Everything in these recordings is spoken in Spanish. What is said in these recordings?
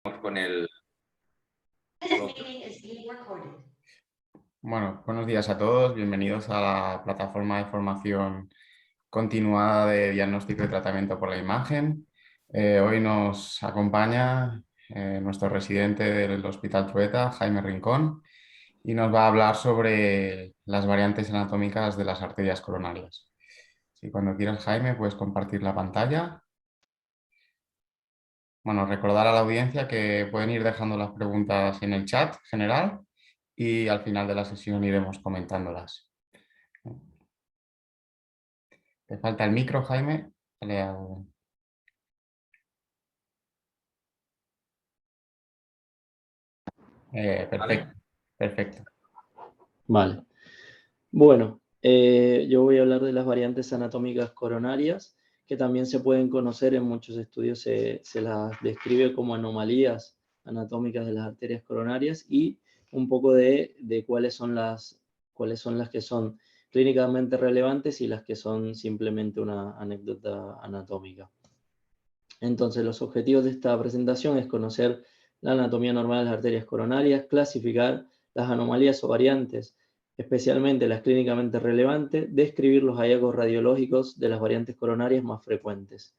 Con el... Bueno, buenos días a todos, bienvenidos a la plataforma de formación continuada de diagnóstico y tratamiento por la imagen. Hoy nos acompaña nuestro residente del Hospital Trueta, Jaime Rincón, y nos va a hablar sobre las variantes anatómicas de las arterias coronarias. Si cuando quieras, Jaime, puedes compartir la pantalla. Bueno, recordar a la audiencia que pueden ir dejando las preguntas en el chat general y al final de la sesión iremos comentándolas. ¿Te falta el micro, Jaime? Perfecto, perfecto. Vale. Bueno, yo voy a hablar de las variantes anatómicas coronarias, que también se pueden conocer en muchos estudios, se las describe como anomalías anatómicas de las arterias coronarias y un poco de cuáles son las que son clínicamente relevantes y las que son simplemente una anécdota anatómica. Entonces, los objetivos de esta presentación es conocer la anatomía normal de las arterias coronarias, clasificar las anomalías o variantes, especialmente las clínicamente relevantes, describir los hallazgos radiológicos de las variantes coronarias más frecuentes.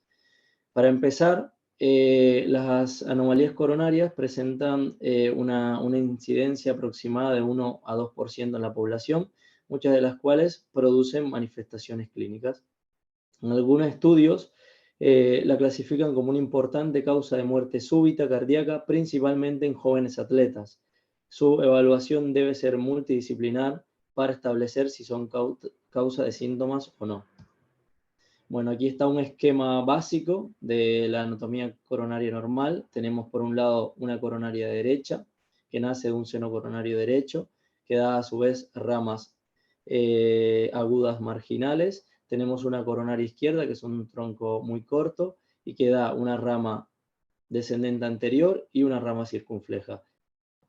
Para empezar, las anomalías coronarias presentan una incidencia aproximada de 1 a 2% en la población, muchas de las cuales producen manifestaciones clínicas. En algunos estudios la clasifican como una importante causa de muerte súbita cardíaca, principalmente en jóvenes atletas. Su evaluación debe ser multidisciplinar para establecer si son causa de síntomas o no. Bueno, aquí está un esquema básico de la anatomía coronaria normal. Tenemos por un lado una coronaria derecha, que nace de un seno coronario derecho, que da a su vez ramas agudas marginales. Tenemos una coronaria izquierda, que es un tronco muy corto, y que da una rama descendente anterior y una rama circunfleja.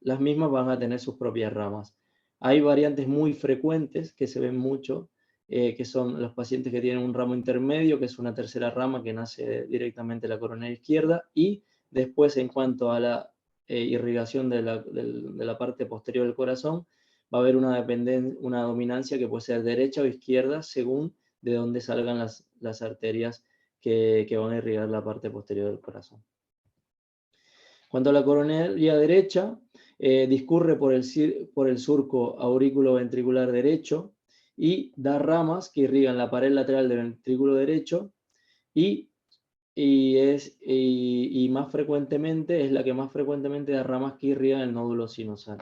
Las mismas van a tener sus propias ramas. Hay variantes muy frecuentes que se ven mucho, que son los pacientes que tienen un ramo intermedio, que es una tercera rama que nace directamente de la coronaria izquierda, y después en cuanto a la irrigación de la parte posterior del corazón, va a haber una dominancia que puede ser derecha o izquierda según de dónde salgan las arterias que van a irrigar la parte posterior del corazón. Cuanto a la coronaria derecha, discurre por el surco aurículo-ventricular derecho y da ramas que irrigan la pared lateral del ventrículo derecho y más frecuentemente es la que más frecuentemente da ramas que irrigan el nodo sinusal.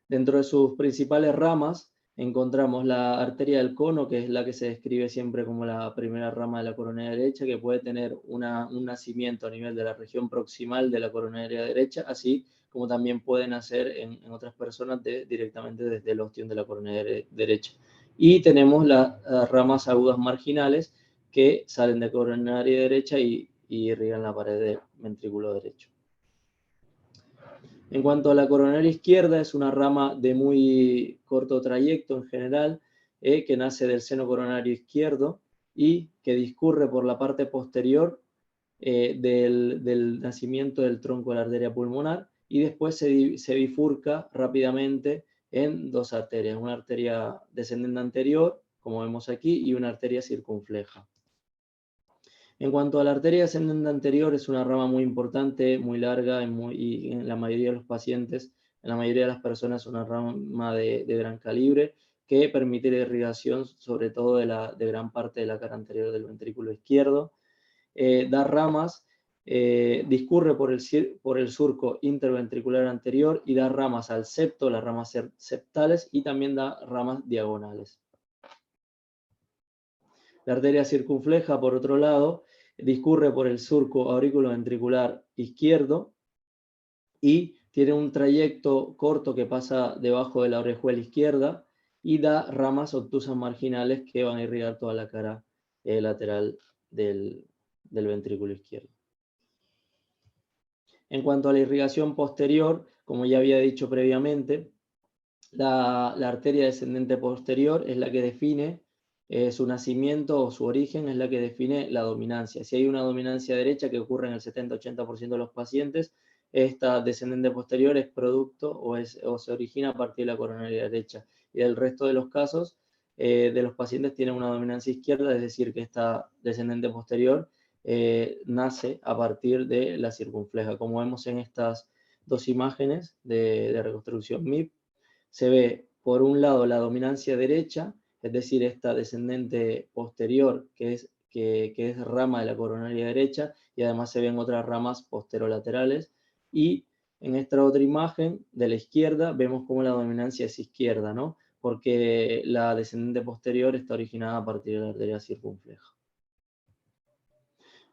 Dentro de sus principales ramas encontramos la arteria del cono, que es la que se describe siempre como la primera rama de la coronaria derecha, que puede tener un nacimiento a nivel de la región proximal de la coronaria derecha, así como también puede nacer en otras personas directamente desde el ostión de la coronaria derecha. Y tenemos las ramas agudas marginales que salen de coronaria derecha y irrigan la pared del ventrículo derecho. En cuanto a la coronaria izquierda, es una rama de muy corto trayecto en general, que nace del seno coronario izquierdo y que discurre por la parte posterior del nacimiento del tronco de la arteria pulmonar y después se bifurca rápidamente en dos arterias, una arteria descendente anterior, como vemos aquí, y una arteria circunfleja. En cuanto a la arteria descendente anterior, es una rama muy importante, muy larga y en la mayoría de los pacientes, en la mayoría de las personas, es una rama de gran calibre que permite la irrigación, sobre todo de gran parte de la cara anterior del ventrículo izquierdo. Da ramas, discurre por el surco interventricular anterior y da ramas al septo, las ramas septales, y también da ramas diagonales. La arteria circunfleja, por otro lado, discurre por el surco aurículo-ventricular izquierdo y tiene un trayecto corto que pasa debajo de la orejuela izquierda y da ramas obtusas marginales que van a irrigar toda la cara lateral del ventrículo izquierdo. En cuanto a la irrigación posterior, como ya había dicho previamente, la arteria descendente posterior es la que define su nacimiento o su origen es la que define la dominancia. Si hay una dominancia derecha que ocurre en el 70-80% de los pacientes, esta descendente posterior es producto o se origina a partir de la coronaria derecha. Y el resto de los casos de los pacientes tienen una dominancia izquierda, es decir, que esta descendente posterior nace a partir de la circunfleja. Como vemos en estas dos imágenes de reconstrucción MIP, se ve por un lado la dominancia derecha, es decir, esta descendente posterior que es rama de la coronaria derecha, y además se ven otras ramas posterolaterales. Y en esta otra imagen de la izquierda vemos cómo la dominancia es izquierda, ¿no? Porque la descendente posterior está originada a partir de la arteria circunfleja.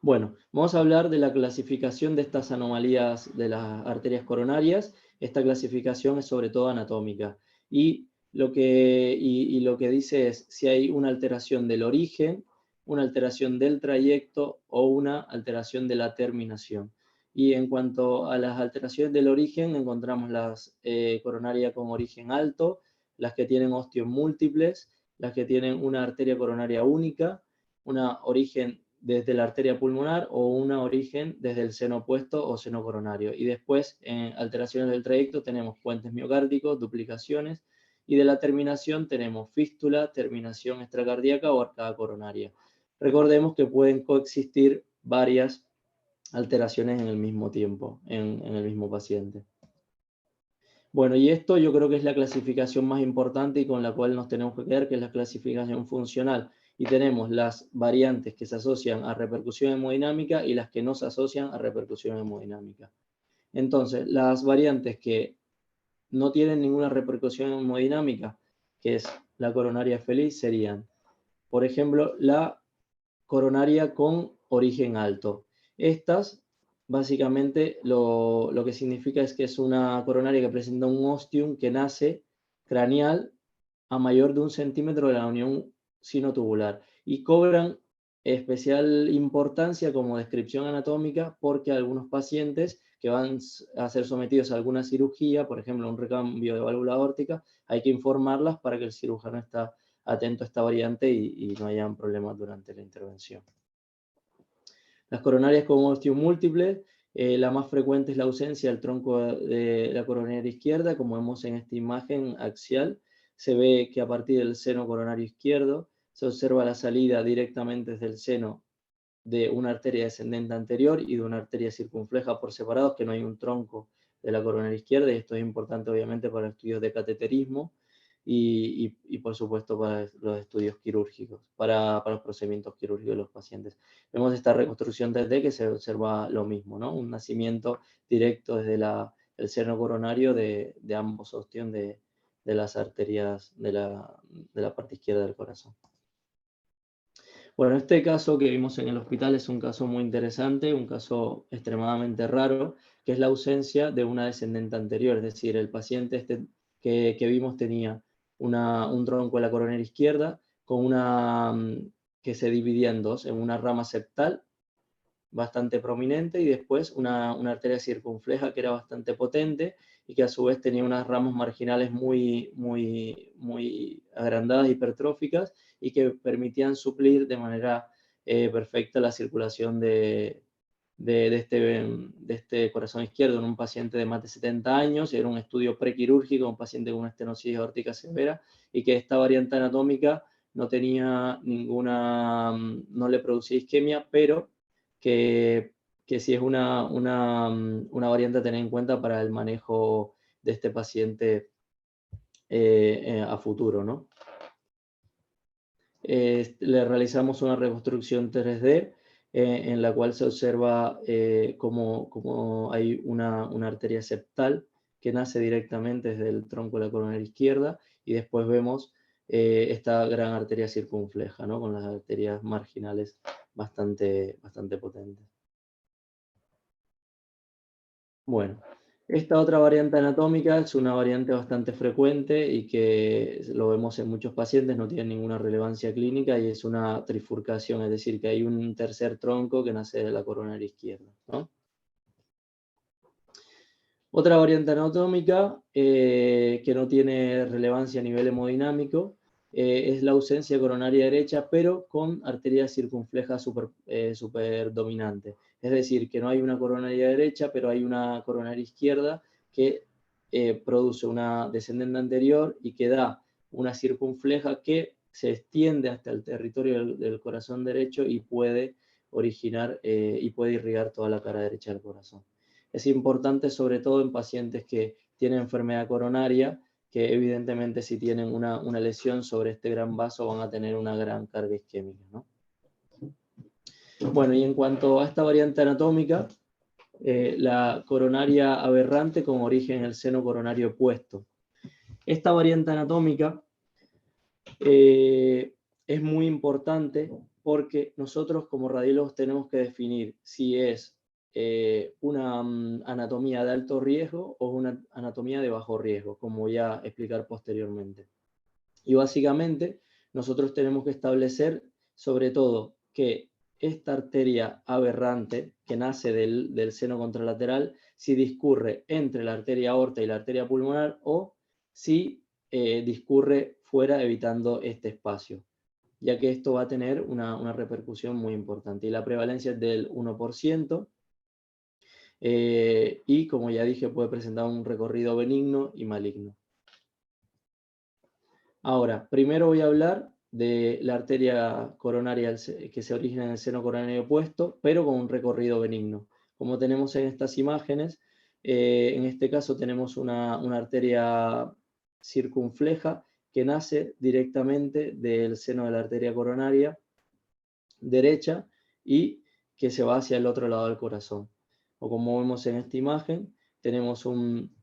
Bueno, vamos a hablar de la clasificación de estas anomalías de las arterias coronarias. Esta clasificación es sobre todo anatómica. Y lo que dice es si hay una alteración del origen, una alteración del trayecto o una alteración de la terminación. Y en cuanto a las alteraciones del origen, encontramos las coronarias con origen alto, las que tienen ostios múltiples, las que tienen una arteria coronaria única, una origen desde la arteria pulmonar o una origen desde el seno opuesto o seno coronario. Y después, en alteraciones del trayecto, tenemos puentes miocárdicos, duplicaciones, y de la terminación tenemos fístula, terminación extracardíaca o arcada coronaria. Recordemos que pueden coexistir varias alteraciones en el mismo tiempo, en el mismo paciente. Bueno, y esto yo creo que es la clasificación más importante y con la cual nos tenemos que quedar, que es la clasificación funcional. Y tenemos las variantes que se asocian a repercusión hemodinámica y las que no se asocian a repercusión hemodinámica. Entonces, las variantes que no tienen ninguna repercusión hemodinámica, que es la coronaria feliz, serían, por ejemplo, la coronaria con origen alto. Estas, básicamente, lo que significa es que es una coronaria que presenta un ostium que nace craneal a mayor de 1 centímetro de la unión sinotubular y cobran especial importancia como descripción anatómica porque algunos pacientes que van a ser sometidos a alguna cirugía, por ejemplo, un recambio de válvula aórtica, hay que informarlas para que el cirujano esté atento a esta variante y no hayan problemas durante la intervención. Las coronarias con ostium múltiple, la más frecuente es la ausencia del tronco de la coronaria izquierda, como vemos en esta imagen axial. Se ve que a partir del seno coronario izquierdo se observa la salida directamente desde el seno de una arteria descendente anterior y de una arteria circunfleja por separados, que no hay un tronco de la coronaria izquierda, y esto es importante obviamente para estudios de cateterismo y por supuesto para los estudios quirúrgicos, para los procedimientos quirúrgicos de los pacientes. Vemos esta reconstrucción 3D que se observa lo mismo, ¿no? Un nacimiento directo desde el seno coronario de ambos ostios de las arterias de la parte izquierda del corazón. Bueno, este caso que vimos en el hospital es un caso muy interesante, un caso extremadamente raro, que es la ausencia de una descendente anterior, es decir, el paciente que vimos tenía un tronco de la coronaria izquierda con que se dividía en dos, en una rama septal bastante prominente y después una arteria circunfleja que era bastante potente y que a su vez tenía unas ramas marginales muy agrandadas, hipertróficas, y que permitían suplir de manera perfecta la circulación de este corazón izquierdo en un paciente de más de 70 años. Era un estudio prequirúrgico, un paciente con una estenosis aórtica severa, y que esta variante anatómica no tenía no le producía isquemia, pero que sí es una variante a tener en cuenta para el manejo de este paciente a futuro, ¿no? Le realizamos una reconstrucción 3D en la cual se observa cómo hay una arteria septal que nace directamente desde el tronco de la coronaria izquierda, y después vemos esta gran arteria circunfleja, ¿no? Con las arterias marginales bastante potentes. Bueno, esta otra variante anatómica es una variante bastante frecuente y que lo vemos en muchos pacientes, no tiene ninguna relevancia clínica, y es una trifurcación, es decir, que hay un tercer tronco que nace de la coronaria izquierda, ¿no? Otra variante anatómica que no tiene relevancia a nivel hemodinámico es la ausencia coronaria derecha, pero con arteria circunfleja superdominante. Es decir, que no hay una coronaria derecha, pero hay una coronaria izquierda que produce una descendente anterior y que da una circunfleja que se extiende hasta el territorio del corazón derecho y puede originar y puede irrigar toda la cara derecha del corazón. Es importante sobre todo en pacientes que tienen enfermedad coronaria, que evidentemente si tienen una lesión sobre este gran vaso van a tener una gran carga isquémica, ¿no? Bueno, y en cuanto a esta variante anatómica, la coronaria aberrante con origen en el seno coronario opuesto. Esta variante anatómica es muy importante porque nosotros como radiólogos tenemos que definir si es una anatomía de alto riesgo o una anatomía de bajo riesgo, como voy a explicar posteriormente. Y básicamente nosotros tenemos que establecer sobre todo que esta arteria aberrante que nace del seno contralateral, si discurre entre la arteria aorta y la arteria pulmonar o si discurre fuera evitando este espacio, ya que esto va a tener una repercusión muy importante. Y la prevalencia es del 1%, y como ya dije, puede presentar un recorrido benigno y maligno. Ahora, primero voy a hablar de la arteria coronaria que se origina en el seno coronario opuesto, pero con un recorrido benigno. Como tenemos en estas imágenes, en este caso tenemos una arteria circunfleja que nace directamente del seno de la arteria coronaria derecha y que se va hacia el otro lado del corazón. O como vemos en esta imagen, tenemos un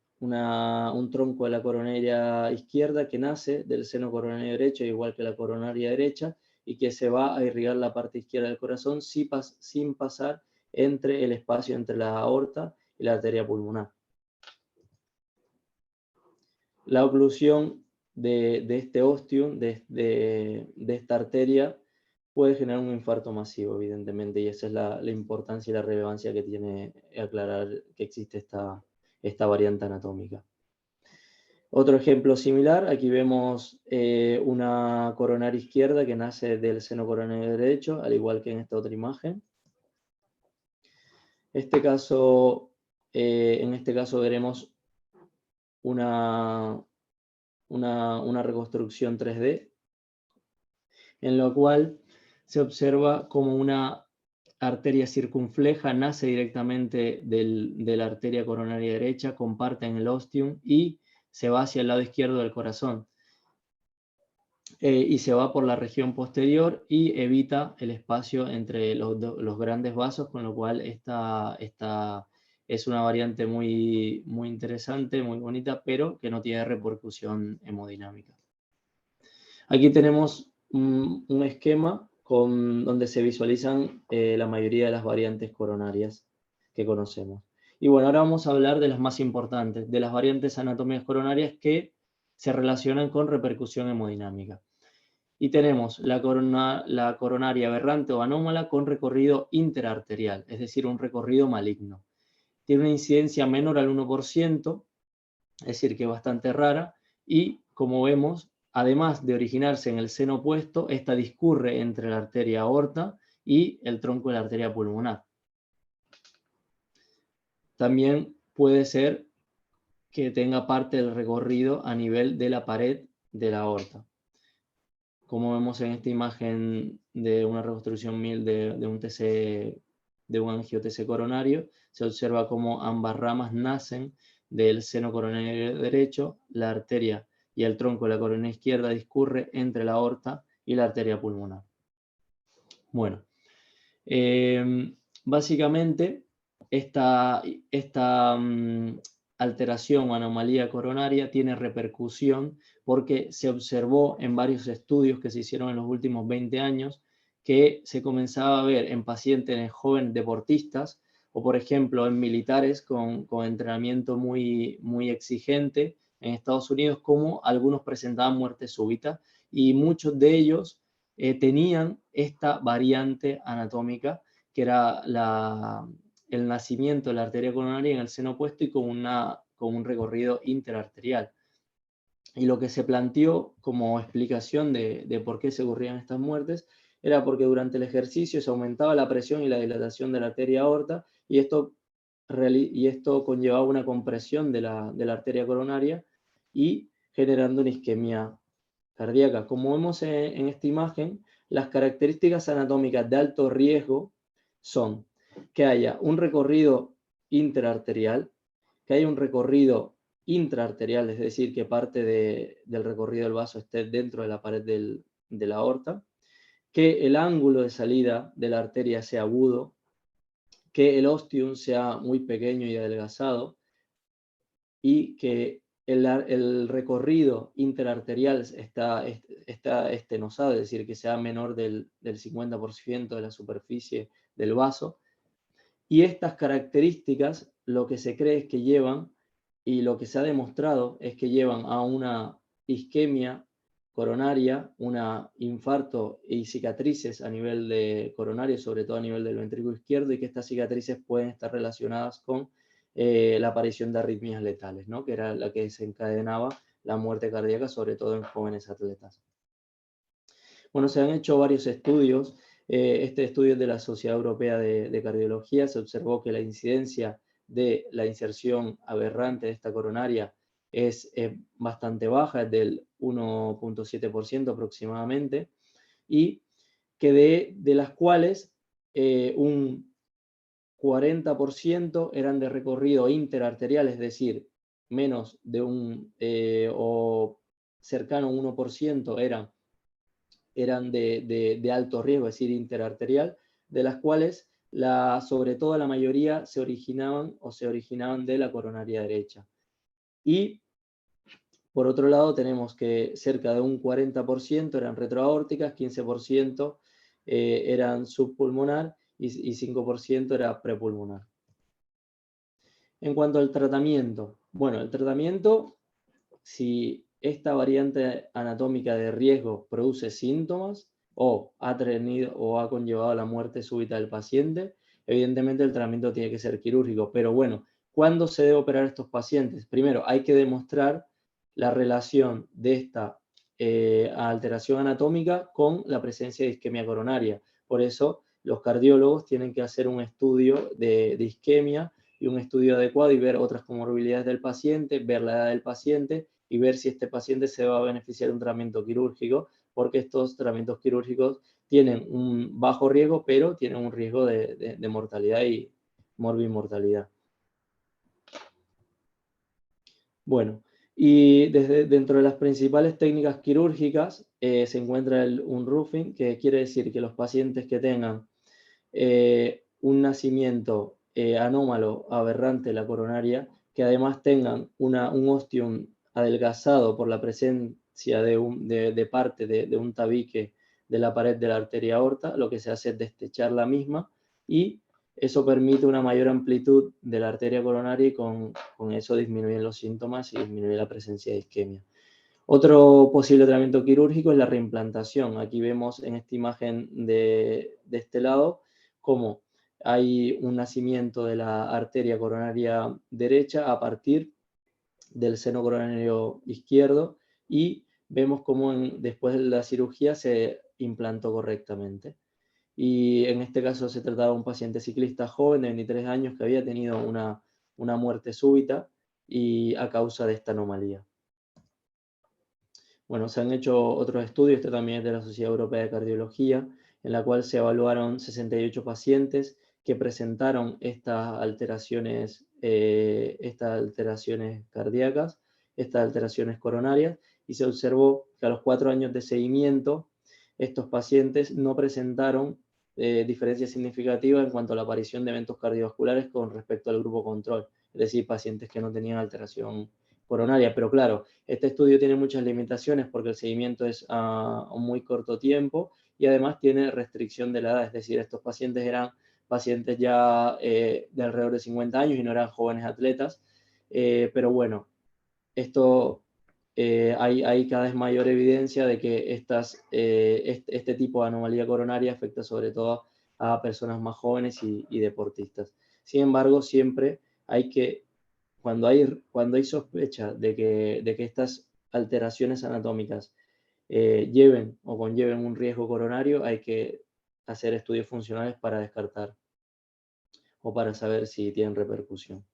tronco de la coronaria izquierda que nace del seno coronario derecho, igual que la coronaria derecha, y que se va a irrigar la parte izquierda del corazón sin pasar entre el espacio entre la aorta y la arteria pulmonar. La oclusión de este ostium, de esta arteria, puede generar un infarto masivo, evidentemente, y esa es la importancia y la relevancia que tiene aclarar que existe esta variante anatómica. Otro ejemplo similar, aquí vemos una coronaria izquierda que nace del seno coronario derecho, al igual que en esta otra imagen. En este caso veremos una reconstrucción 3D, en la cual se observa como una arteria circunfleja nace directamente de la arteria coronaria derecha, comparten el ostium y se va hacia el lado izquierdo del corazón. Y se va por la región posterior y evita el espacio entre los grandes vasos, con lo cual esta es una variante muy, muy interesante, muy bonita, pero que no tiene repercusión hemodinámica. Aquí tenemos un esquema donde se visualizan la mayoría de las variantes coronarias que conocemos. Y bueno, ahora vamos a hablar de las más importantes, de las variantes anatómicas coronarias que se relacionan con repercusión hemodinámica. Y tenemos la coronaria aberrante o anómala con recorrido interarterial, es decir, un recorrido maligno. Tiene una incidencia menor al 1%, es decir, que es bastante rara, y como vemos, además de originarse en el seno opuesto, esta discurre entre la arteria aorta y el tronco de la arteria pulmonar. También puede ser que tenga parte del recorrido a nivel de la pared de la aorta. Como vemos en esta imagen de una reconstrucción MIL de un angio-TC coronario, se observa cómo ambas ramas nacen del seno coronario derecho, la arteria y el tronco de la coronaria izquierda discurre entre la aorta y la arteria pulmonar. Bueno, básicamente esta alteración o anomalía coronaria tiene repercusión porque se observó en varios estudios que se hicieron en los últimos 20 años que se comenzaba a ver en pacientes jóvenes deportistas o, por ejemplo, en militares con entrenamiento muy, muy exigente en Estados Unidos, como algunos presentaban muerte súbita y muchos de ellos tenían esta variante anatómica que era el nacimiento de la arteria coronaria en el seno opuesto y con un recorrido interarterial. Y lo que se planteó como explicación de por qué se ocurrían estas muertes era porque durante el ejercicio se aumentaba la presión y la dilatación de la arteria aorta, y esto conllevaba una compresión de la arteria coronaria y generando una isquemia cardíaca. Como vemos en esta imagen, las características anatómicas de alto riesgo son que haya un recorrido interarterial, que haya un recorrido intraarterial, es decir, que parte del recorrido del vaso esté dentro de la pared de la aorta, que el ángulo de salida de la arteria sea agudo, que el ostium sea muy pequeño y adelgazado, y que el recorrido interarterial está estenosado, es decir, que sea menor del 50% de la superficie del vaso. Y estas características lo que se cree es que llevan, y lo que se ha demostrado es que llevan a una isquemia coronaria, un infarto y cicatrices a nivel de coronario, sobre todo a nivel del ventrículo izquierdo, y que estas cicatrices pueden estar relacionadas con la aparición de arritmias letales, ¿no? Que era la que desencadenaba la muerte cardíaca, sobre todo en jóvenes atletas. Bueno, se han hecho varios estudios. Este estudio es de la Sociedad Europea de Cardiología. Se observó que la incidencia de la inserción aberrante de esta coronaria es bastante baja, es del 1,7% aproximadamente, y que de las cuales un 40% eran de recorrido interarterial, es decir, menos de o cercano a un 1% eran de alto riesgo, es decir, interarterial, de las cuales sobre todo la mayoría se originaban de la coronaria derecha. Y por otro lado tenemos que cerca de un 40% eran retroaórticas, 15% eran subpulmonar y 5% era prepulmonar. En cuanto al tratamiento, bueno, el tratamiento, si esta variante anatómica de riesgo produce síntomas o ha conllevado la muerte súbita del paciente, evidentemente el tratamiento tiene que ser quirúrgico. Pero bueno, ¿cuándo se debe operar a estos pacientes? Primero, hay que demostrar la relación de esta alteración anatómica con la presencia de isquemia coronaria. Por eso, los cardiólogos tienen que hacer un estudio de isquemia y un estudio adecuado y ver otras comorbilidades del paciente, ver la edad del paciente y ver si este paciente se va a beneficiar de un tratamiento quirúrgico, porque estos tratamientos quirúrgicos tienen un bajo riesgo, pero tienen un riesgo de mortalidad y morbimortalidad. Bueno, y dentro de las principales técnicas quirúrgicas se encuentra un roofing, que quiere decir que los pacientes que tengan un nacimiento anómalo, aberrante, la coronaria, que además tengan un ostium adelgazado por la presencia de parte de un tabique de la pared de la arteria aorta, lo que se hace es destechar la misma, y eso permite una mayor amplitud de la arteria coronaria, y con eso disminuyen los síntomas y disminuye la presencia de isquemia. Otro posible tratamiento quirúrgico es la reimplantación. Aquí vemos en esta imagen de este lado cómo hay un nacimiento de la arteria coronaria derecha a partir del seno coronario izquierdo, y vemos cómo después de la cirugía se implantó correctamente. Y en este caso se trataba de un paciente ciclista joven de 23 años que había tenido una muerte súbita y a causa de esta anomalía. Bueno, se han hecho otros estudios, este también es de la Sociedad Europea de Cardiología, en la cual se evaluaron 68 pacientes que presentaron estas alteraciones cardíacas, estas alteraciones coronarias, y se observó que a los 4 años de seguimiento estos pacientes no presentaron diferencias significativas en cuanto a la aparición de eventos cardiovasculares con respecto al grupo control, es decir, pacientes que no tenían alteración coronaria. Pero claro, este estudio tiene muchas limitaciones porque el seguimiento es a un muy corto tiempo, y además tiene restricción de la edad, es decir, estos pacientes eran pacientes ya de alrededor de 50 años y no eran jóvenes atletas, pero bueno, esto hay cada vez mayor evidencia de que este tipo de anomalía coronaria afecta sobre todo a personas más jóvenes y deportistas. Sin embargo, siempre hay que, cuando hay sospecha de que estas alteraciones anatómicas lleven o conlleven un riesgo coronario, hay que hacer estudios funcionales para descartar o para saber si tienen repercusión.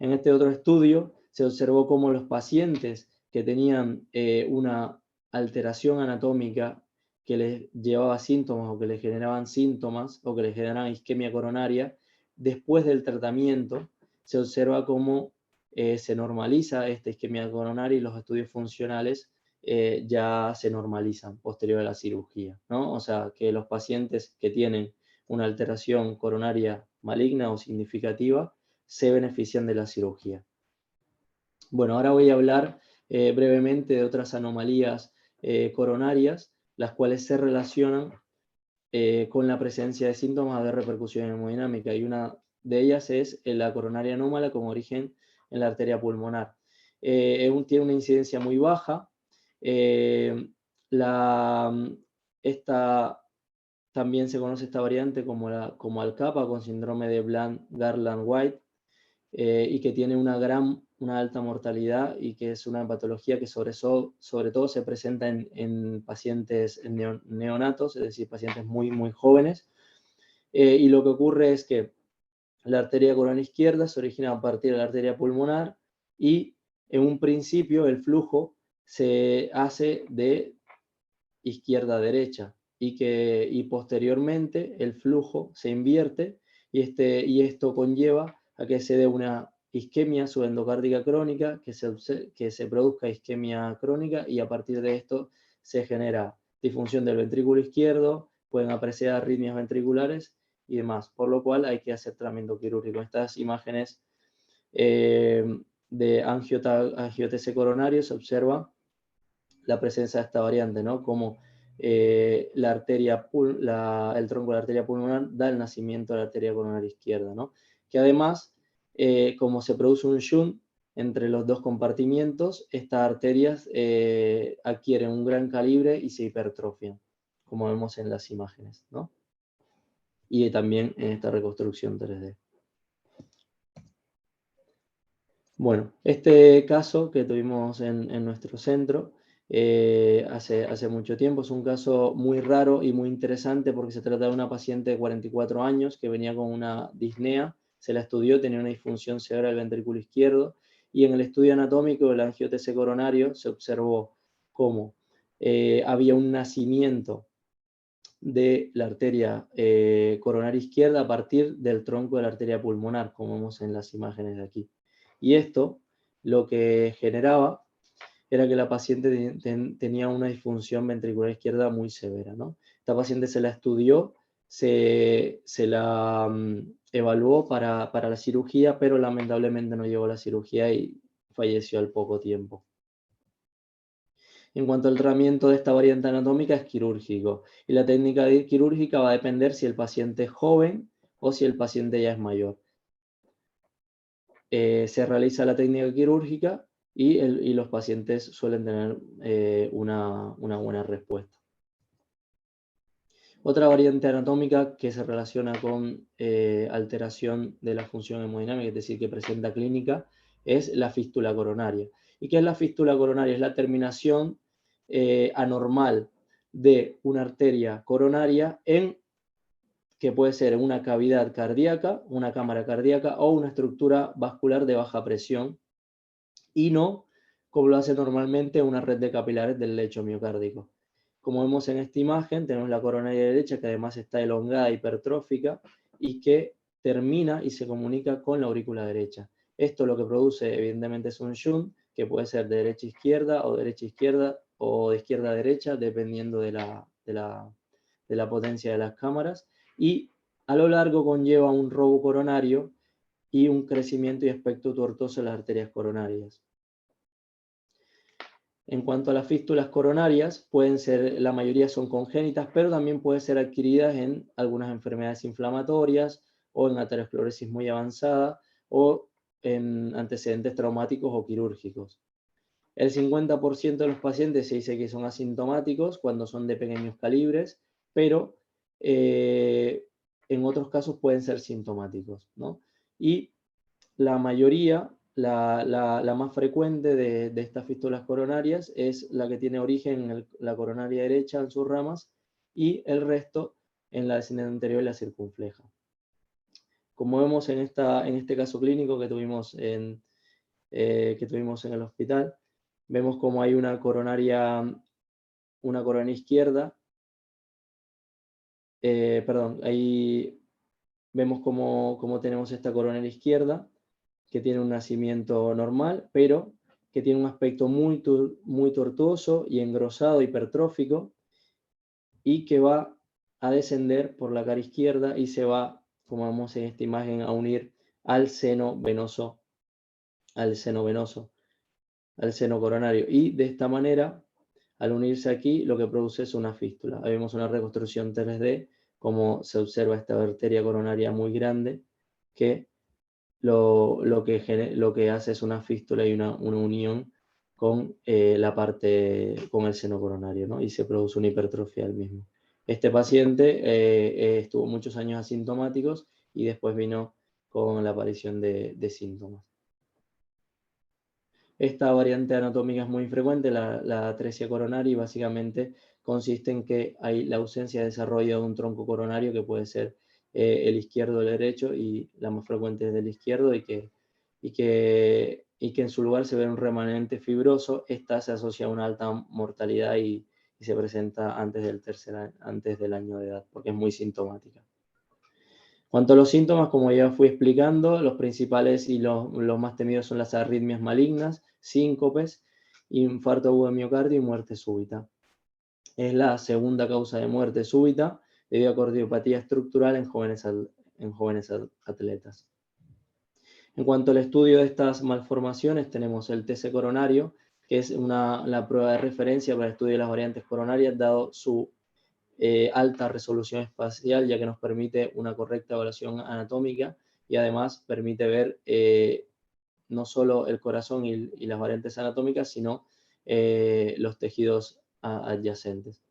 En este otro estudio se observó cómo los pacientes que tenían una alteración anatómica que les llevaba síntomas o que les generaban síntomas o que les generaban isquemia coronaria, después del tratamiento se observa cómo se normaliza esta isquemia coronaria y los estudios funcionales ya se normalizan posterior a la cirugía, ¿no? O sea, que los pacientes que tienen una alteración coronaria maligna o significativa se benefician de la cirugía. Bueno, ahora voy a hablar brevemente de otras anomalías coronarias, las cuales se relacionan con la presencia de síntomas de repercusión hemodinámica, y una de ellas es la coronaria anómala con origen en la arteria pulmonar. Tiene una incidencia muy baja. También se conoce esta variante como Alcapa, con síndrome de Bland-Garland-White, y que tiene una alta mortalidad, y que es una patología que sobre todo se presenta en pacientes neonatos, es decir, pacientes muy, muy jóvenes. Y lo que ocurre es que la arteria coronaria izquierda se origina a partir de la arteria pulmonar, y en un principio el flujo se hace de izquierda a derecha, y posteriormente el flujo se invierte, y esto conlleva a que se dé una isquemia subendocárdica crónica, que se produzca isquemia crónica, y a partir de esto se genera disfunción del ventrículo izquierdo, pueden apreciar arritmias ventriculares y demás, por lo cual hay que hacer tratamiento quirúrgico. Estas imágenes de angiotese coronario se observa la presencia de esta variante, ¿no? Como el tronco de la arteria pulmonar da el nacimiento a la arteria coronaria izquierda, ¿no? Que además, como se produce un shunt entre los dos compartimientos, estas arterias adquieren un gran calibre y se hipertrofian, como vemos en las imágenes, ¿no? Y también en esta reconstrucción 3D. Bueno, este caso que tuvimos en nuestro centro hace mucho tiempo es un caso muy raro y muy interesante, porque se trata de una paciente de 44 años que venía con una disnea, se la estudió, tenía una disfunción severa del ventrículo izquierdo, y en el estudio anatómico del angiotese coronario se observó cómo había un nacimiento de la arteria coronaria izquierda a partir del tronco de la arteria pulmonar, como vemos en las imágenes de aquí. Y esto lo que generaba era que la paciente tenía una disfunción ventricular izquierda muy severa, ¿no? Esta paciente se la estudió, se la evaluó para la cirugía, pero lamentablemente no llegó a la cirugía y falleció al poco tiempo. En cuanto al tratamiento de esta variante anatómica, es quirúrgico, y la técnica quirúrgica va a depender si el paciente es joven o si el paciente ya es mayor. Se realiza la técnica quirúrgica y los pacientes suelen tener una buena respuesta. Otra variante anatómica que se relaciona con alteración de la función hemodinámica, es decir, que presenta clínica, es la fístula coronaria. ¿Y qué es la fístula coronaria? Es la terminación anormal de una arteria coronaria que puede ser en una cavidad cardíaca, una cámara cardíaca o una estructura vascular de baja presión, y no como lo hace normalmente una red de capilares del lecho miocárdico. Como vemos en esta imagen, tenemos la coronaria derecha, que además está elongada, hipertrófica, y que termina y se comunica con la aurícula derecha. Esto lo que produce, evidentemente, es un shunt, que puede ser de derecha a izquierda o derecha a izquierda o de izquierda a derecha, dependiendo de la potencia de las cámaras, y a lo largo conlleva un robo coronario y un crecimiento y aspecto tortuoso de las arterias coronarias. En cuanto a las fístulas coronarias, la mayoría son congénitas, pero también pueden ser adquiridas en algunas enfermedades inflamatorias, o en aterosclerosis muy avanzada, o en antecedentes traumáticos o quirúrgicos. El 50% de los pacientes se dice que son asintomáticos cuando son de pequeños calibres, pero en otros casos pueden ser sintomáticos, ¿no? Y la mayoría la más frecuente de estas fístulas coronarias es la que tiene origen en la coronaria derecha en sus ramas y el resto en la descendente anterior y la circunfleja. Como vemos en este caso clínico que tuvimos en el hospital, vemos como hay una coronaria izquierda, ahí vemos como tenemos esta coronaria izquierda, que tiene un nacimiento normal, pero que tiene un aspecto muy tortuoso y engrosado, hipertrófico, y que va a descender por la cara izquierda y se va, como vemos en esta imagen, a unir al seno venoso, al seno coronario. Y de esta manera, al unirse aquí, lo que produce es una fístula. Ahí vemos una reconstrucción 3D, como se observa esta arteria coronaria muy grande, que lo que hace es una fístula y una unión con con el seno coronario, ¿no? Y se produce una hipertrofia del mismo. Este paciente estuvo muchos años asintomáticos y después vino con la aparición de síntomas. Esta variante anatómica es muy frecuente, la atresia coronaria, y básicamente consiste en que hay la ausencia de desarrollo de un tronco coronario, que puede ser el izquierdo o el derecho, y la más frecuente es del izquierdo, y que en su lugar se ve un remanente fibroso. Esta se asocia a una alta mortalidad y se presenta antes del año de edad, porque es muy sintomática. Cuanto a los síntomas, como ya fui explicando, los principales y los más temidos son las arritmias malignas, síncopes, infarto agudo de miocardio y muerte súbita. Es la segunda causa de muerte súbita debido a cardiopatía estructural en jóvenes atletas. En cuanto al estudio de estas malformaciones, tenemos el TC coronario, que es la prueba de referencia para el estudio de las variantes coronarias, dado su alta resolución espacial, ya que nos permite una correcta evaluación anatómica y además permite ver no solo el corazón y las variantes anatómicas, sino los tejidos adyacentes.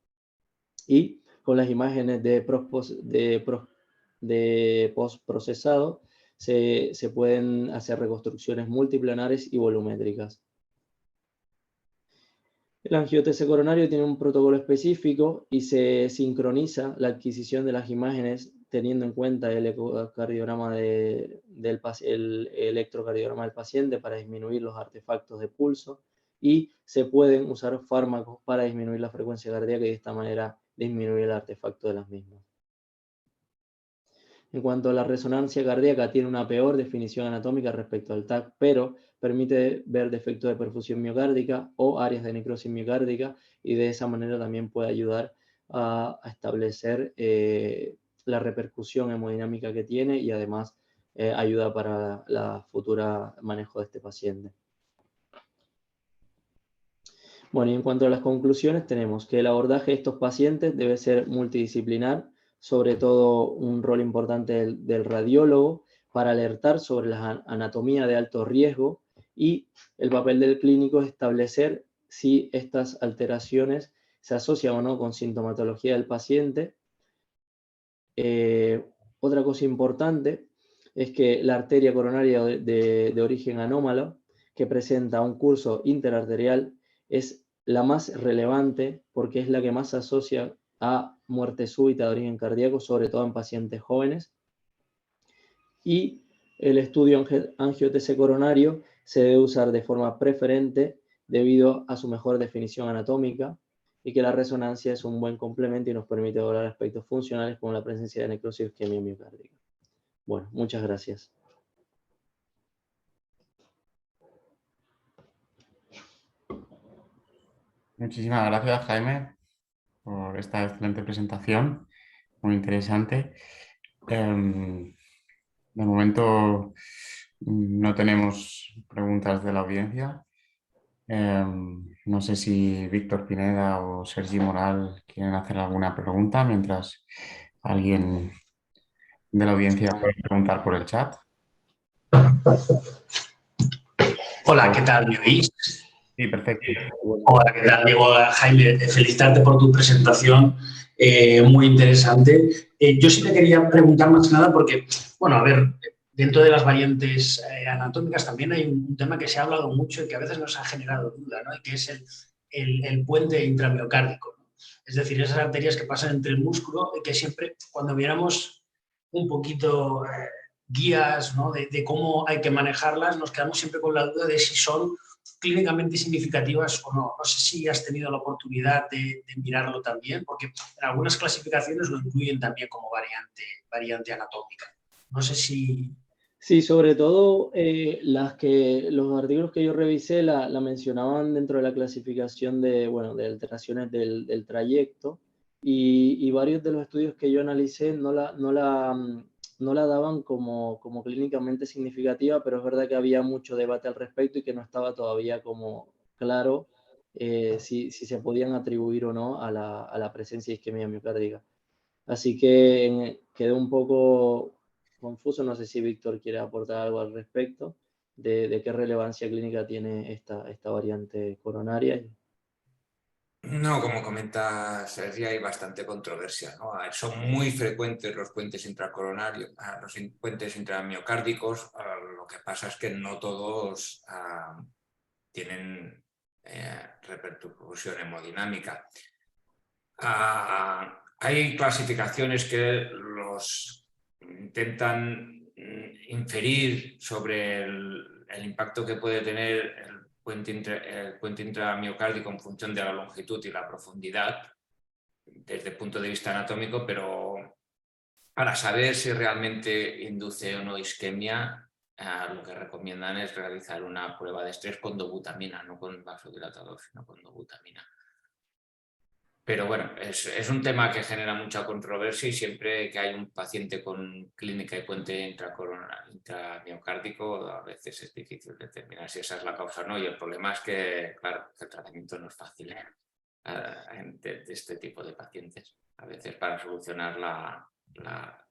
Y con las imágenes de postprocesado se pueden hacer reconstrucciones multiplanares y volumétricas. El angio-TC coronario tiene un protocolo específico y se sincroniza la adquisición de las imágenes teniendo en cuenta el electrocardiograma del paciente para disminuir los artefactos de pulso, y se pueden usar fármacos para disminuir la frecuencia cardíaca y de esta manera disminuir el artefacto de las mismas. En cuanto a la resonancia cardíaca, tiene una peor definición anatómica respecto al TAC, pero permite ver defectos de perfusión miocárdica o áreas de necrosis miocárdica, y de esa manera también puede ayudar a establecer la repercusión hemodinámica que tiene, y además ayuda para la futura manejo de este paciente. Bueno, y en cuanto a las conclusiones, tenemos que el abordaje de estos pacientes debe ser multidisciplinar, sobre todo un rol importante del radiólogo para alertar sobre la anatomía de alto riesgo, y el papel del clínico es establecer si estas alteraciones se asocian o no con sintomatología del paciente. Otra cosa importante es que la arteria coronaria de origen anómalo, que presenta un curso interarterial, es la más relevante porque es la que más se asocia a muerte súbita de origen cardíaco, sobre todo en pacientes jóvenes. Y el estudio angio-TC coronario se debe usar de forma preferente debido a su mejor definición anatómica, y que la resonancia es un buen complemento y nos permite evaluar aspectos funcionales como la presencia de necrosis y isquemia miocárdica. Bueno, muchas gracias. Muchísimas gracias, Jaime, por esta excelente presentación, muy interesante. De momento no tenemos preguntas de la audiencia. No sé si Víctor Pineda o Sergi Moral quieren hacer alguna pregunta, mientras alguien de la audiencia puede preguntar por el chat. Hola, ¿qué tal? ¿Me oís? Sí, perfecto. Hola, ¿qué tal? Digo, Jaime, felicitarte por tu presentación, muy interesante. Yo sí te quería preguntar más que nada porque, bueno, a ver, dentro de las variantes anatómicas también hay un tema que se ha hablado mucho y que a veces nos ha generado duda, ¿no? Y que es el puente intramiocárdico, ¿no? Es decir, esas arterias que pasan entre el músculo y que siempre, cuando viéramos un poquito guías, ¿no? de cómo hay que manejarlas, nos quedamos siempre con la duda de si son clínicamente significativas o no. No sé si has tenido la oportunidad de mirarlo también, porque en algunas clasificaciones lo incluyen también como variante anatómica. No sé si... Sí, sobre todo los artículos que yo revisé la mencionaban dentro de la clasificación de alteraciones del trayecto y varios de los estudios que yo analicé no la daban como clínicamente significativa, pero es verdad que había mucho debate al respecto y que no estaba todavía como claro si se podían atribuir o no a la presencia de isquemia miocárdica. Así que quedé un poco confuso, no sé si Víctor quiere aportar algo al respecto de qué relevancia clínica tiene esta variante coronaria. No, como comenta Sergio, hay bastante controversia, ¿no? Son muy frecuentes los puentes intracoronarios, los puentes intramiocárdicos. Lo que pasa es que no todos tienen repercusión hemodinámica. Hay clasificaciones que los intentan inferir sobre el impacto que puede tener el puente intramiocárdico en función de la longitud y la profundidad desde el punto de vista anatómico, pero para saber si realmente induce o no isquemia, lo que recomiendan es realizar una prueba de estrés con dobutamina, no con vasodilatador, sino con dobutamina. Pero bueno, es un tema que genera mucha controversia y siempre que hay un paciente con clínica y puente intramiocárdico, a veces es difícil determinar si esa es la causa o no. Y el problema es que, claro, el tratamiento no es fácil de este tipo de pacientes. A veces para solucionar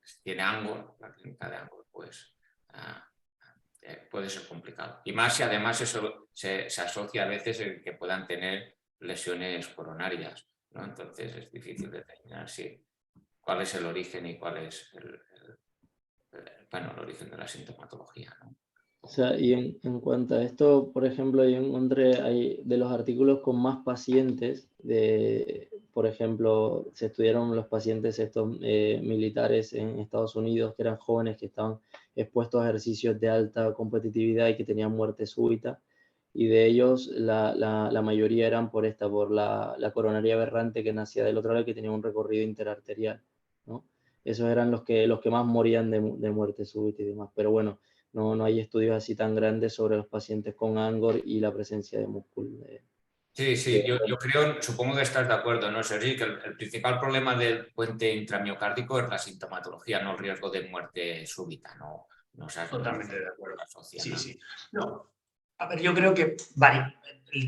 si tiene Angor, la clínica de Angor, pues puede ser complicado. Y más si además eso se asocia a veces en que puedan tener lesiones coronarias, ¿no? Entonces es difícil determinar cuál es el origen y cuál es el origen de la sintomatología, ¿no? O sea, y en cuanto a esto, por ejemplo, yo encontré de los artículos con más pacientes, por ejemplo, se estudiaron los pacientes estos militares en Estados Unidos que eran jóvenes que estaban expuestos a ejercicios de alta competitividad y que tenían muerte súbita, y de ellos la mayoría eran por la coronaria aberrante que nacía del otro lado y que tenía un recorrido interarterial, ¿no? Esos eran los que más morían de muerte súbita y demás, pero bueno, no hay estudios así tan grandes sobre los pacientes con Angor y la presencia de músculo. Sí, yo creo, supongo que estás de acuerdo, ¿no, Sergi? Que el principal problema del puente intramiocárdico es la sintomatología, no el riesgo de muerte súbita, ¿no Totalmente de acuerdo. Asocia, Sí, ¿no? sí. No, a ver, yo creo que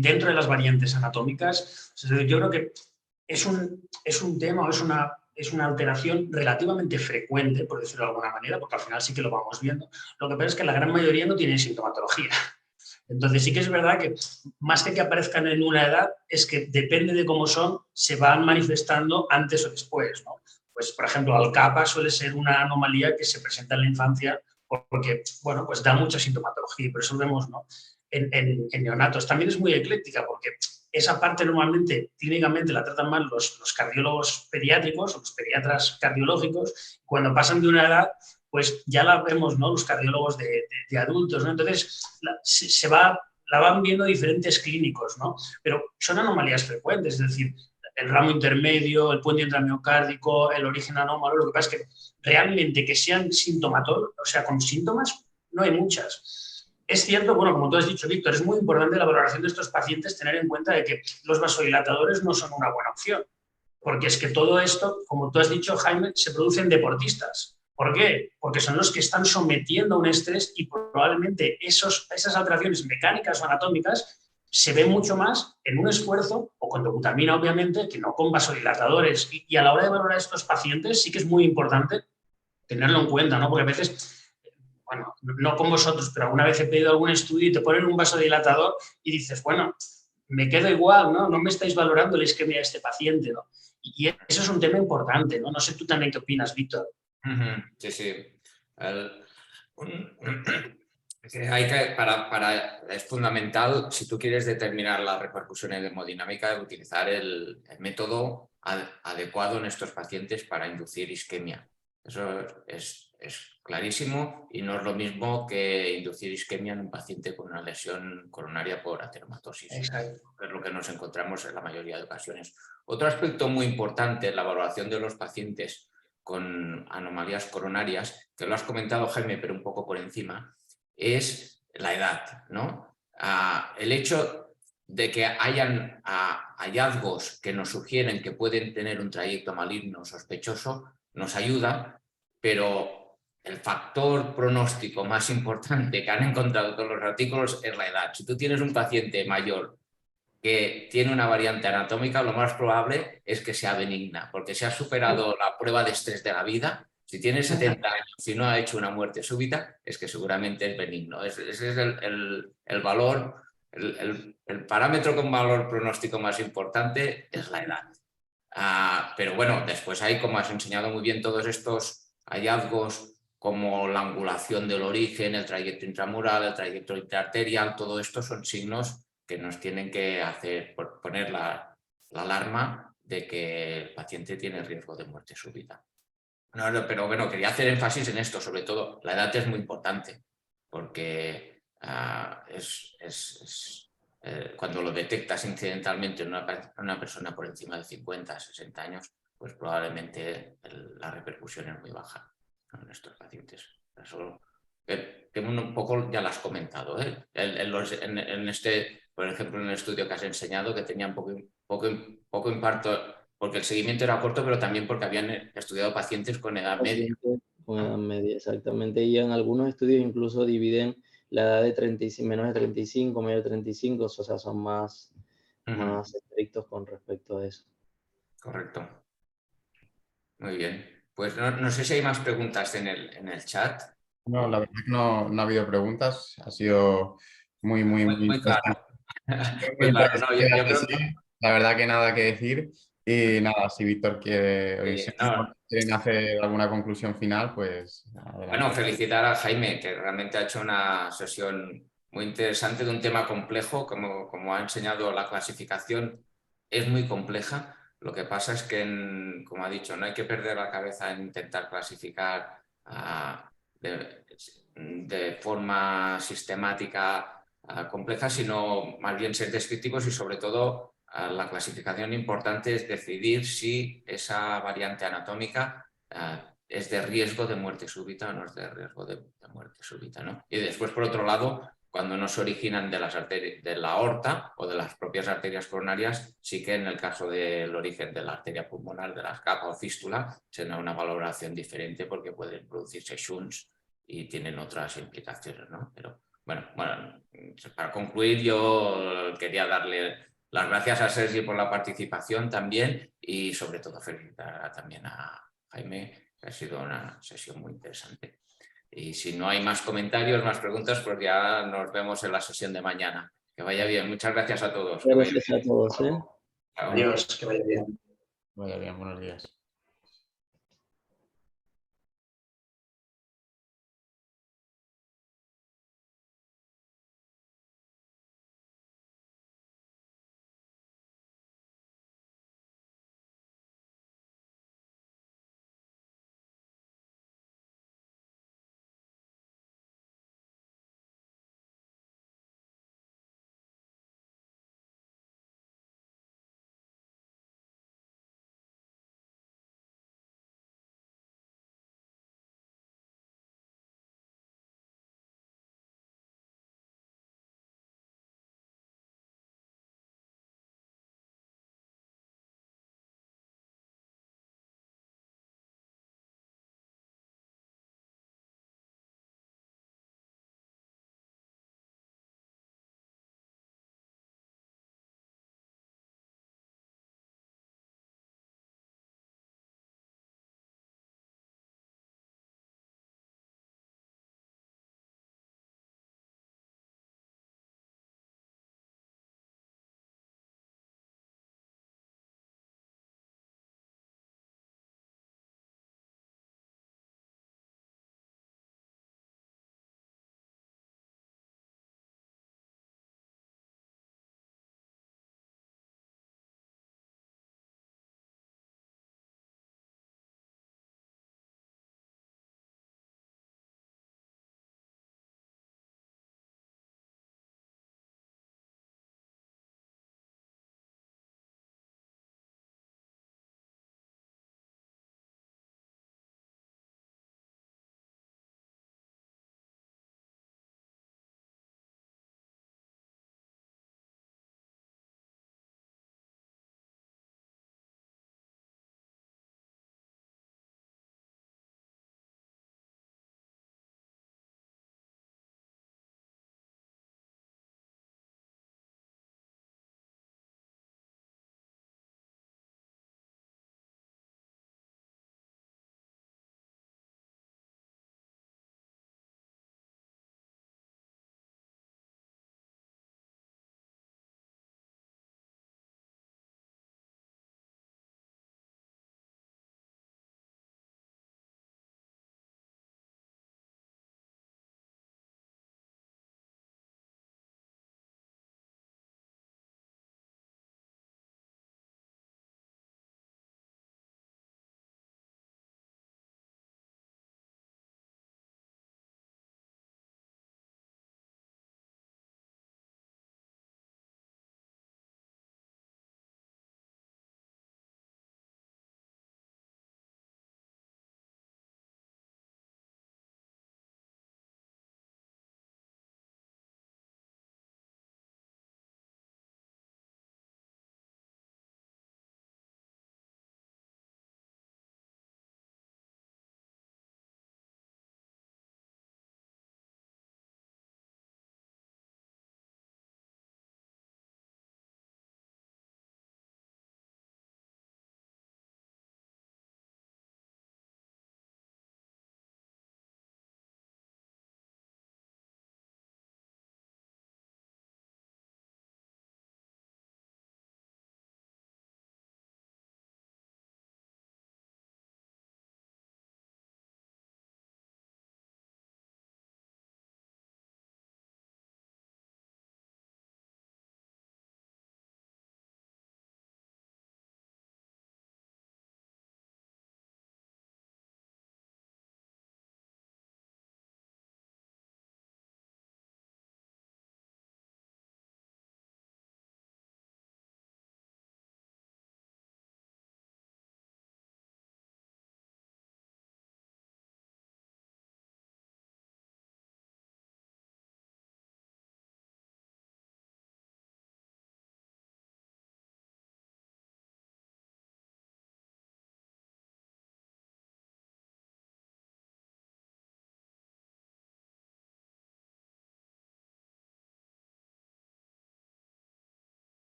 dentro de las variantes anatómicas, yo creo que es un tema o es una alteración relativamente frecuente, por decirlo de alguna manera, porque al final sí que lo vamos viendo. Lo que pasa es que la gran mayoría no tiene sintomatología. Entonces sí que es verdad que más que aparezcan en una edad, es que depende de cómo son, se van manifestando antes o después, ¿no? Pues, por ejemplo, Alcapa suele ser una anomalía que se presenta en la infancia porque, bueno, pues da mucha sintomatología y por eso vemos, ¿no? En neonatos. También es muy ecléctica porque esa parte normalmente, clínicamente, la tratan mal los cardiólogos pediátricos o los pediatras cardiológicos. Cuando pasan de una edad, pues ya la vemos, ¿no? Los cardiólogos de adultos, ¿no? Entonces, la van viendo diferentes clínicos, ¿no? Pero son anomalías frecuentes, es decir, el ramo intermedio, el puente intramiocárdico, el origen anómalo. Lo que pasa es que realmente que sean sintomatólogos, o sea, con síntomas, no hay muchas. Es cierto, bueno, como tú has dicho, Víctor, es muy importante la valoración de estos pacientes tener en cuenta de que los vasodilatadores no son una buena opción, porque es que todo esto, como tú has dicho, Jaime, se produce en deportistas. ¿Por qué? Porque son los que están sometiendo a un estrés y probablemente esas alteraciones mecánicas o anatómicas se ven mucho más en un esfuerzo o con dobutamina, obviamente, que no con vasodilatadores. Y a la hora de valorar a estos pacientes sí que es muy importante tenerlo en cuenta, ¿no? Porque a veces, bueno, no con vosotros, pero alguna vez he pedido algún estudio y te ponen un vasodilatador y dices, bueno, me quedo igual, ¿no? No me estáis valorando la isquemia de este paciente, ¿no? Y eso es un tema importante, ¿no? No sé tú también qué opinas, Víctor. Sí. Es fundamental, si tú quieres determinar las repercusiones de hemodinámica, utilizar el método adecuado en estos pacientes para inducir isquemia. Eso es clarísimo y no es lo mismo que inducir isquemia en un paciente con una lesión coronaria por ateromatosis. Exacto. Es lo que nos encontramos en la mayoría de ocasiones. Otro aspecto muy importante en la valoración de los pacientes con anomalías coronarias, que lo has comentado, Jaime, pero un poco por encima, es la edad, ¿no? El hecho de que hayan hallazgos que nos sugieren que pueden tener un trayecto maligno sospechoso nos ayuda, pero el factor pronóstico más importante que han encontrado todos los artículos es la edad. Si tú tienes un paciente mayor que tiene una variante anatómica, lo más probable es que sea benigna, porque se ha superado la prueba de estrés de la vida. Si tiene 70 años y no ha hecho una muerte súbita, es que seguramente es benigno. Ese es el valor, el parámetro con valor pronóstico más importante es la edad. Pero bueno, después hay, como has enseñado muy bien, todos estos hallazgos como la angulación del origen, el trayecto intramural, el trayecto interarterial, todo esto son signos que nos tienen que hacer poner la alarma de que el paciente tiene riesgo de muerte súbita. No, pero bueno, quería hacer énfasis en esto, sobre todo la edad es muy importante, porque cuando lo detectas incidentalmente en una persona por encima de 50, 60 años, pues probablemente la repercusión es muy baja, ¿no?, en estos pacientes. Eso, que un poco ya lo has comentado, ¿eh? En este, por ejemplo, en el estudio que has enseñado, que tenían poco impacto, porque el seguimiento era corto, pero también porque habían estudiado pacientes con edad media. Con edad media, exactamente. Y en algunos estudios incluso dividen la edad de 35, menos de 35, medio de 35, o sea, son más estrictos con respecto a eso. Correcto. Muy bien. Pues no sé si hay más preguntas en el chat. No, la verdad que no ha habido preguntas. Ha sido muy claro. Muy Claro, no, yo creo que la verdad que nada que decir. Y nada, si Víctor quiere, si quieren hacer alguna conclusión final, pues adelante. Bueno, felicitar a Jaime, que realmente ha hecho una sesión muy interesante de un tema complejo, como ha enseñado la clasificación, es muy compleja. Lo que pasa es que, como ha dicho, no hay que perder la cabeza en intentar clasificar de forma sistemática compleja, sino más bien ser descriptivos y sobre todo la clasificación importante es decidir si esa variante anatómica es de riesgo de muerte súbita o no es de riesgo de muerte súbita, ¿no? Y después, por otro lado, cuando no se originan de la aorta o de las propias arterias coronarias, sí que en el caso del origen de la arteria pulmonar, de la capa o fístula, se da una valoración diferente porque pueden producirse shunts y tienen otras implicaciones, ¿no? Pero bueno, para concluir, yo quería darle las gracias a Sergi por la participación también y sobre todo felicitar también a Jaime, que ha sido una sesión muy interesante. Y si no hay más comentarios, más preguntas, pues ya nos vemos en la sesión de mañana. Que vaya bien. Muchas gracias a todos. Gracias a todos. Adiós, que vaya bien. Vaya bien, buenos días.